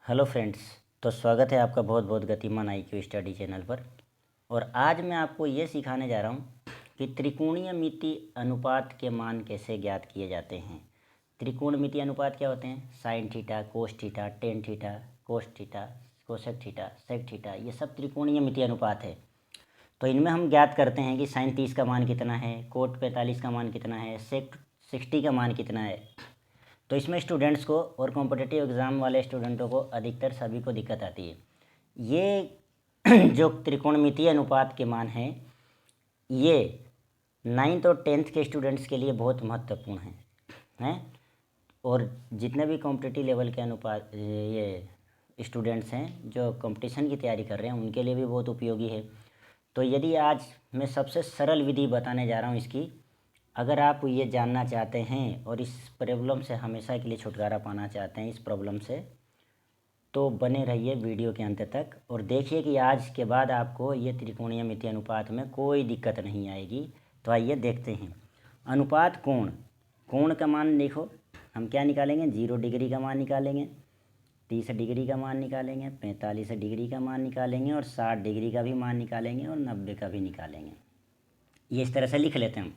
Hello friends. तो स्वागत है आपका बहुत बहुत गतिमान IQ स्टडी चैनल पर। और आज मैं आपको ये सिखाने जा रहा हूँ कि त्रिकोणीय अनुपात के मान कैसे ज्ञात किए जाते हैं। त्रिकोणमितीय अनुपात क्या होते हैं? Sine theta, cos theta, tan theta, cos theta, cosec theta, sec theta, ये सब त्रिकोणीय अनुपात है। तो इनमें हम ज्ञात करते हैं कि साइन 30 का मान कितना है, कोट 45 का मान कितना है, सेक 60 का मान कितना है। तो इसमें स्टूडेंट्स को और कॉम्पिटिटिव एग्ज़ाम वाले स्टूडेंटों को अधिकतर सभी को दिक्कत आती है। ये जो त्रिकोणमितीय अनुपात के मान हैं, ये 9th और 10th के स्टूडेंट्स के लिए बहुत महत्वपूर्ण हैं। और जितने भी कॉम्पिटिटिव लेवल के अनुपात ये स्टूडेंट्स हैं जो कंपटीशन की तैयारी कर रहे हैं, उनके लिए भी बहुत उपयोगी है। तो यदि आज मैं सबसे सरल विधि बताने जा रहा हूँ इसकी, अगर आप ये जानना चाहते हैं और इस प्रॉब्लम से हमेशा के लिए छुटकारा पाना चाहते हैं इस प्रॉब्लम से, तो बने रहिए वीडियो के अंत तक और देखिए कि आज के बाद आपको ये त्रिकोणमितीय अनुपात में कोई दिक्कत नहीं आएगी। तो आइए देखते हैं। अनुपात कोण का मान देखो, हम क्या निकालेंगे? 0 डिग्री का मान निकालेंगे, 30 डिग्री का मान निकालेंगे, 45 डिग्री का मान निकालेंगे और 60 डिग्री का भी मान निकालेंगे और 90 का भी निकालेंगे। ये इस तरह से लिख लेते हैं हम।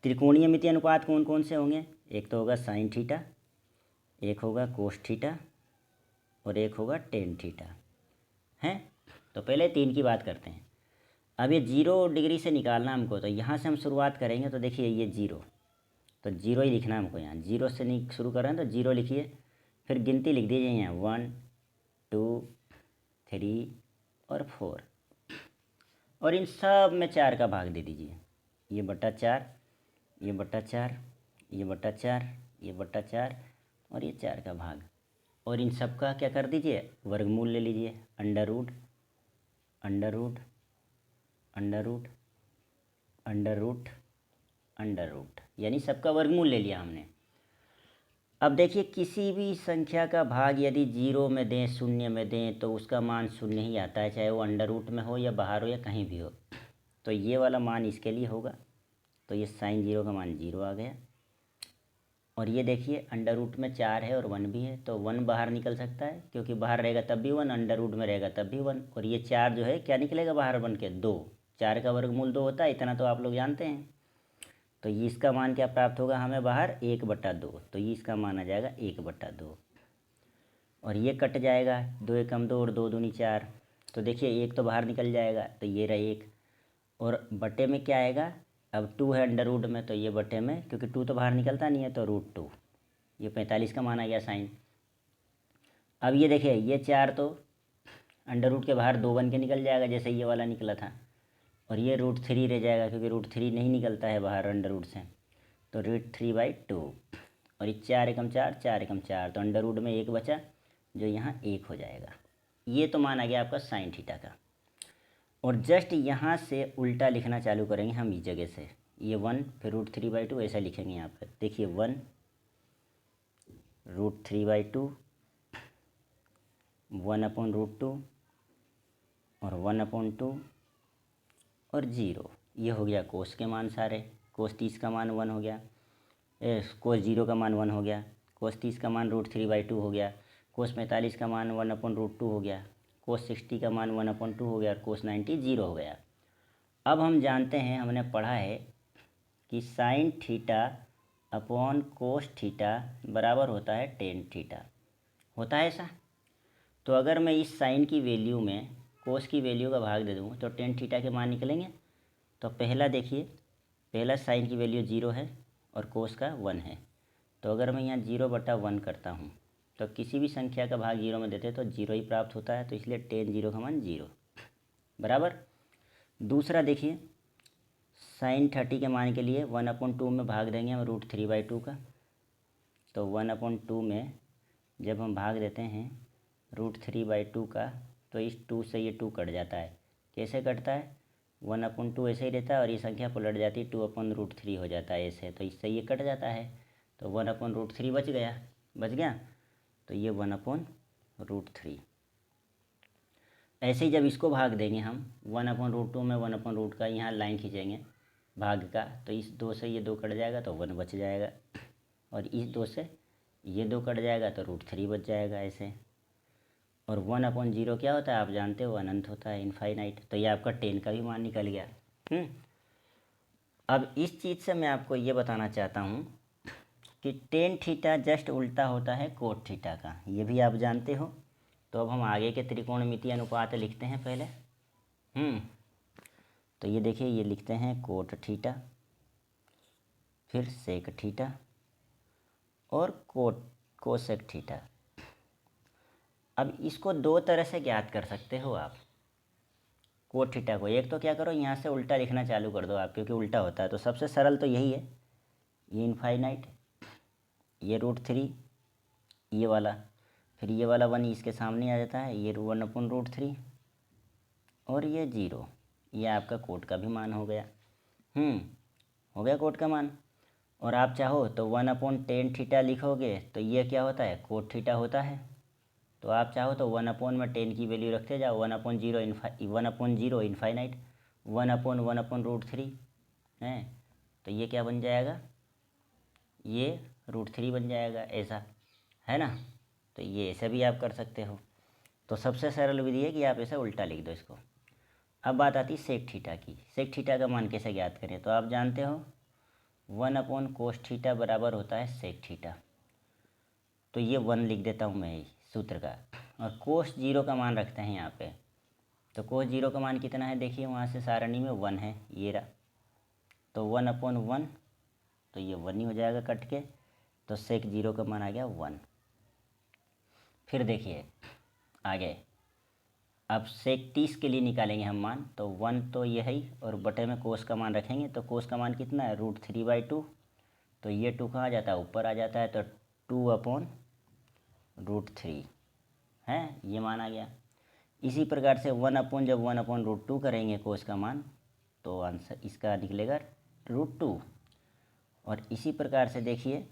त्रिकोणमितीय अनुपात कौन कौन से होंगे? एक तो होगा साइन थीटा, एक होगा कोस थीटा और एक होगा टेन थीटा है। तो पहले 3 की बात करते हैं। अब ये 0 डिग्री से निकालना हमको, तो यहाँ से हम शुरुआत करेंगे। तो देखिए ये 0, तो 0 ही लिखना हमको। यहाँ 0 से नहीं शुरू कर रहे हैं तो 0 लिखिए, फिर गिनती लिख दीजिए यहाँ 1 2 3 और 4 और इन सब में 4 का भाग दे दीजिए। ये बटा 4, ये बटा 4, ये बटा 4, ये बटा 4 और ये 4 का भाग। और इन सब का क्या कर दीजिए? वर्गमूल ले लीजिए। Under root under root under root under root under root, यानी सबका वर्गमूल ले लिया हमने। अब देखिए किसी भी संख्या का भाग यदि 0 में दें, शून्य में दें, तो उसका मान शून्य ही आता है, चाहे वो अंडर रूट में हो या बाहर हो या कहीं भी हो। तो ये वाला मान इसके लिए होगा। तो ये साइन 0 का मान 0 आ गया। और ये देखिए अंडर रूट में 4 है और 1 भी है, तो 1 बाहर निकल सकता है, क्योंकि बाहर रहेगा तब भी 1, अंडर रूट में रहेगा तब भी 1। और ये 4 जो है क्या निकलेगा बाहर बन के? 2। 4 का वर्गमूल 2 होता है, इतना तो आप लोग जानते हैं। तो ये इसका मान क्या प्राप्त होगा हमें बाहर? 1/2। तो ये इसका मान आ जाएगा 1/2। और ये कट जाएगा, 2 एकम 2 और 2 दूनी 4। तो देखिए 1 तो बाहर निकल जाएगा, तो ये रहा 1। और बटे में क्या आएगा? अब 2 है अंडर रूट में, तो ये बटे में, क्योंकि 2 तो बाहर निकलता नहीं है, तो √2। ये 45 का मान आ गया साइन। अब ये देखिए ये 4 तो अंडर रूट के बाहर 2 बन के निकल जाएगा, जैसे ये वाला निकला था। और ये √3 रह जाएगा, क्योंकि √3 नहीं निकलता है बाहर अंडर रूट से। तो √3/2। और ये 4 एकम 4, 4 एकम 4, तो अंडर रूट में 1 बचा, जो यहाँ 1 हो जाएगा। ये तो मान आ गया आपका साइन थीटा का। और जस्ट यहाँ से उल्टा लिखना चालू करेंगे हम इस जगह से। ये 1 फिर √3/2 ऐसा लिखेंगे यहाँ पर। देखिए 1 √3/2, 1/√2 और 1/2 और 0। ये हो गया कोस के मान सारे। कोस 30 का मान 1 हो गया, कोस 0 का मान 1 हो गया, कोस 30 का मान √3/2 हो गया, कोस 45 का मान 1/√2 हो गया, कोस 60 का मान 1/2 हो गया और कोस 90 0 हो गया। अब हम जानते हैं, हमने पढ़ा है कि sine theta upon cos theta बराबर होता है टेन थीटा। होता है ऐसा? तो अगर मैं इस साइन की वैल्यू में कोस की वैल्यू का भाग दे दूँ तो टेन थीटा के मान निकलेंगे। तो पहला देखिए, पहला साइन की वैल्यू 0 है और कोस का 1 है। तो अगर मैं यहाँ 0/1 करता हूँ, तो किसी भी संख्या का भाग 0 में देते तो 0 ही प्राप्त होता है। तो इसलिए टेन 0 का मान 0 बराबर। दूसरा देखिए, साइन 30 के मान के लिए 1/2 में भाग देंगे हम √3/2 का। तो 1/2 में जब हम भाग देते हैं √3/2 का, तो इस 2 से ये 2 कट जाता है। कैसे कटता है? 1/2 ऐसे ही रहता है और ये संख्या पलट जाती है, 2/√3 हो जाता है ऐसे। तो इससे ये कट जाता है, तो 1/√3 बच गया। तो ये 1/√3। ऐसे ही जब इसको भाग देंगे हम 1/√2 में 1/√2 का यहाँ लाइन खींचेंगे भाग का, तो इस 2 से ये 2 कट जाएगा तो 1 बच जाएगा। और इस 2 से ये 2 कट जाएगा तो √3 बच जाएगा ऐसे। और 1/0 क्या होता है आप जानते हो, अनंत होता है, इनफाइनाइट। तो ये आपका टेन का भी मान निकल गया। अब इस चीज़ से मैं आपको ये बताना चाहता हूँ कि टेन थीटा जस्ट उल्टा होता है कोट थीटा का, ये भी आप जानते हो। तो अब हम आगे के त्रिकोणमितीय अनुपात लिखते हैं पहले। तो ये देखिए, ये लिखते हैं कोट थीटा, फिर सेक थीटा और कोसेक थीटा। अब इसको दो तरह से ज्ञात कर सकते हो आप कोट थीटा को। एक तो क्या करो, यहाँ से उल्टा लिखना चालू कर दो आप, क्योंकि उल्टा होता है तो सबसे सरल तो यही है, ये इनफाइनाइट, ये √3, ये वाला, फिर ये वाला 1 इसके सामने आ जाता है, ये 1/√3 और ये 0। ये आपका कोट का भी मान हो गया। हो गया कोट का मान। और आप चाहो तो 1/tan थीटा लिखोगे तो ये क्या होता है, कोट थीटा होता है। तो आप चाहो तो 1/tan की वैल्यू रखते जाओ, 1/0 इनफाइनाइट, 1/1/√3 है। तो ये क्या बन जाएगा, ये √3 बन जाएगा, ऐसा है ना। तो ये ऐसे भी आप कर सकते हो। तो सबसे सरल विधि है कि आप ऐसे उल्टा लिख दो इसको। अब बात आती है सेक थीटा की। सेक थीटा का मान कैसे ज्ञात करें, तो आप जानते हो 1/cos थीटा बराबर होता है सेक थीटा। तो ये 1 लिख देता हूँ मैं सूत्र का। और कोस 0 का मान रखते हैं यहाँ पे। तो कोस 0 का मान कितना है, देखिए वहाँ से सारणी में 1 है, ये रहा। तो 1/1, तो ये 1 ही हो जाएगा कट के। तो सेक 0 का मान आ गया 1। फिर देखिए आगे, अब सेक 30 के लिए निकालेंगे हम मान। तो 1 तो ये है ही, और बटे में कोस का मान रखेंगे। तो कोस का मान कितना है, √3/2। तो ये 2 कहाँ आ जाता है, ऊपर आ जाता है। तो 2/√3 है, ये मान आ गया। इसी प्रकार से 1 जब 1/√2 करेंगे कोस का मान, तो आंसर इसका निकलेगा √2। और इसी प्रकार से देखिए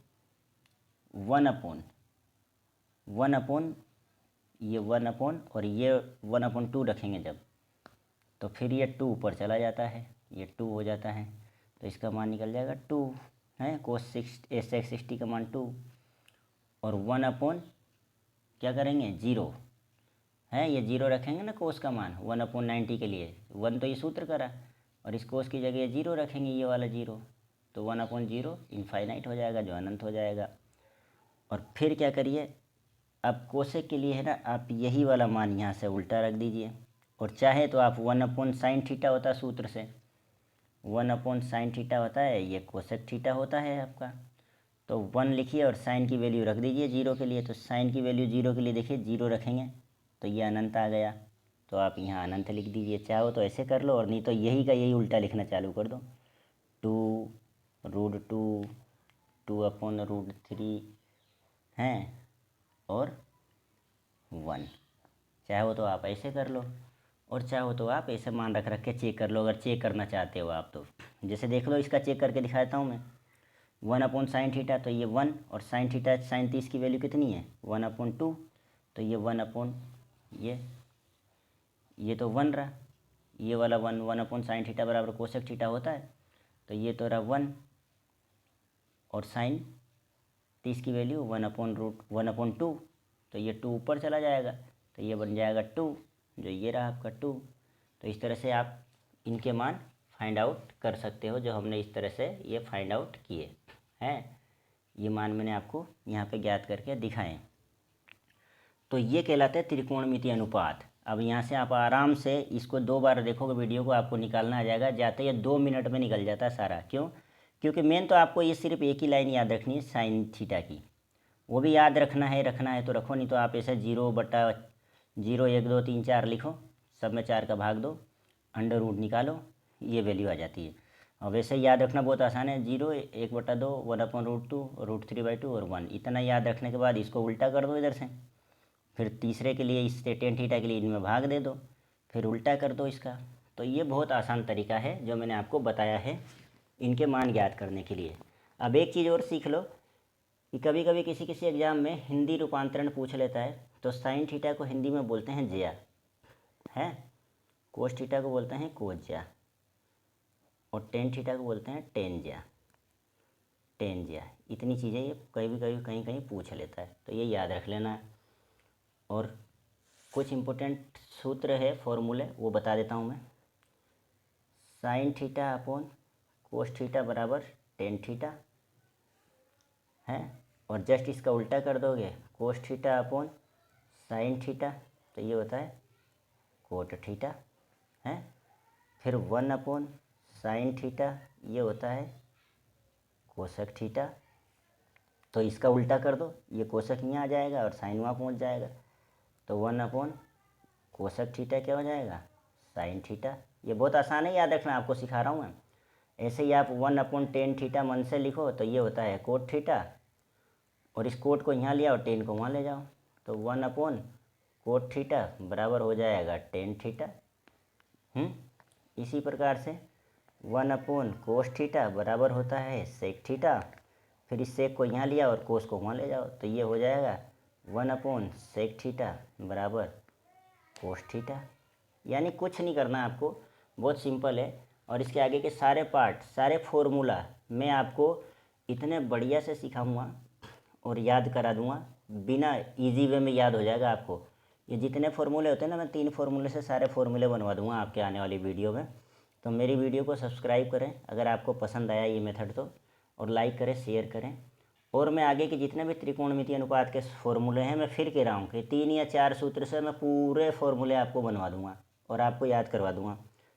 1/1 ये 1/ और ये 1/2 रखेंगे जब, तो फिर ये 2 ऊपर चला जाता है, ये 2 हो जाता है। तो इसका मान निकल जाएगा 2 है, कोस 60 का मान 2। और 1/ क्या करेंगे 0 है, ये 0 रखेंगे ना कोस का मान 1/90 के लिए। 1 तो ये सूत्र करा, और इस कोस की जगह 0 रखेंगे, ये वाला 0। तो 1/0 इनफाइनाइट हो जाएगा, जो अनंत हो जाएगा। और फिर क्या करिए, अब कोसेक के लिए है ना, आप यही वाला मान यहाँ से उल्टा रख दीजिए। और चाहे तो आप 1/sin थीटा होता है सूत्र से, 1/sin थीटा होता है, ये कोसेक थीटा होता है आपका। तो 1 लिखिए और साइन की वैल्यू रख दीजिए 0 के लिए। तो साइन की वैल्यू 0 के लिए देखिए 0 रखेंगे तो ये अनंत आ गया। तो आप यहाँ अनंत लिख दीजिए, चाहो तो ऐसे कर लो, और नहीं तो यही का यही उल्टा लिखना चालू कर दो। 2√2 2/√3 हैं और 1। चाहो तो आप ऐसे कर लो, और चाहो तो आप ऐसे मान रख के चेक कर लो, अगर चेक करना चाहते हो आप तो। जैसे देख लो, इसका चेक करके दिखाता हूँ मैं। 1/sin थीटा, तो ये 1, और sin थीटा sin 30 की वैल्यू कितनी है 1/2। तो ये 1/ ये तो 1 रहा, ये वाला 1/sin थीटा बराबर कोसेक थीटा होता है। तो ये तो रहा 1, और sin 30 की वैल्यू 1/2। तो ये 2 ऊपर चला जाएगा, तो ये बन जाएगा 2, जो ये रहा आपका 2। तो इस तरह से आप इनके मान फाइंड आउट कर सकते हो, जो हमने इस तरह से ये फाइंड आउट किए हैं। ये मान मैंने आपको यहाँ पे ज्ञात करके दिखाएं। तो ये कहलाते हैं त्रिकोणमितीय अनुपात। अब यहाँ से आप आराम से इसको 2 बार देखोगे वीडियो को, आपको निकालना आ जाएगा। जाते ये 2 मिनट में निकल जाता है सारा। क्यों? क्योंकि मेन तो आपको ये सिर्फ एक ही लाइन याद रखनी है साइन थीटा की, वो भी याद रखना है तो रखो, नहीं तो आप ऐसे 0/0 1 2 3 4 लिखो, सब में 4 का भाग दो, अंडर रूट निकालो, ये वैल्यू आ जाती है। और वैसे याद रखना बहुत आसान है, 0 1/2 1/√2 √3/2 और 1। इतना याद रखने के बाद इसको उल्टा कर दो इधर से, फिर तीसरे के लिए इससे tan थीटा के लिए इनमें भाग दे दो, फिर उल्टा कर दो इसका। तो ये बहुत आसान तरीका है जो मैंने आपको बताया है इनके मान ज्ञात करने के लिए। अब एक चीज़ और सीख लो कि कभी कभी किसी किसी एग्ज़ाम में हिंदी रूपांतरण पूछ लेता है। तो साइन थीटा को हिंदी में बोलते हैं ज्या, है, कोस थीटा को बोलते हैं कोज्या, और टेन थीटा को बोलते हैं टेन ज्या। इतनी चीज़ें ये कहीं कहीं पूछ लेता है, तो ये याद रख लेना है। और कुछ इम्पोर्टेंट सूत्र है, फॉर्मूले, वो बता देता हूँ मैं। Sine theta upon cos theta बराबर टेन थीटा है, और जस्ट इसका उल्टा कर दोगे, cos theta upon sine theta, तो ये होता है कोट थीटा है। फिर 1 अपॉन साइन थीटा, ये होता है कोसक थीटा। तो इसका उल्टा कर दो, ये कोसक यहाँ आ जाएगा और साइन वहाँ पहुँच जाएगा, तो 1 अपॉन कोसक थीटा क्या हो जाएगा, साइन थीटा। ये बहुत आसान है, याद रखना, आपको सिखा रहा हूँ मैं। ऐसे ही आप 1/10 थीटा मन से लिखो, तो ये होता है कोट थीटा, और इस कोट को यहाँ लिया और 10 को वहाँ ले जाओ, तो 1 अपॉन कोट थीटा बराबर हो जाएगा टेन थीटा। इसी प्रकार से 1 अपॉन कोस थीटा बराबर होता है सेक थीटा। फिर इस सेक को यहाँ लिया और कोस को वहाँ ले जाओ, तो ये हो जाएगा 1 अपॉन सेक थीटा बराबर कोस थीटा। यानी कुछ नहीं करना आपको, बहुत सिंपल है। और इसके आगे के सारे पार्ट, सारे फॉर्मूला मैं आपको इतने बढ़िया से सिखाऊंगा और याद करा दूंगा, बिना इजी वे में याद हो जाएगा आपको। ये जितने फॉर्मूले होते हैं ना, मैं 3 फॉर्मूले से सारे फॉर्मूले बनवा दूंगा आपके आने वाली वीडियो में। तो मेरी वीडियो को सब्सक्राइब करें अगर आपको पसंद आया ये मेथड तो, और लाइक करें, शेयर करें। और मैं आगे के जितने भी त्रिकोणमितीय अनुपात के फॉर्मूले हैं, मैं फिर कह रहा हूँ कि 3 या 4 सूत्र से मैं पूरे फॉर्मूले आपको बनवा दूंगा और आपको याद करवा दूंगा।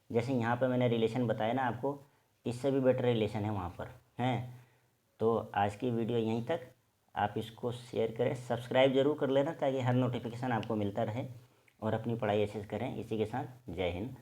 जैसे यहाँ पर मैंने रिलेशन बताया ना आपको, इससे भी बेटर रिलेशन है वहाँ पर हैं। तो आज की वीडियो यहीं तक, आप इसको शेयर करें, सब्सक्राइब जरूर कर लेना ताकि हर नोटिफिकेशन आपको मिलता रहे, और अपनी पढ़ाई अच्छे से करें। इसी के साथ जय हिंद।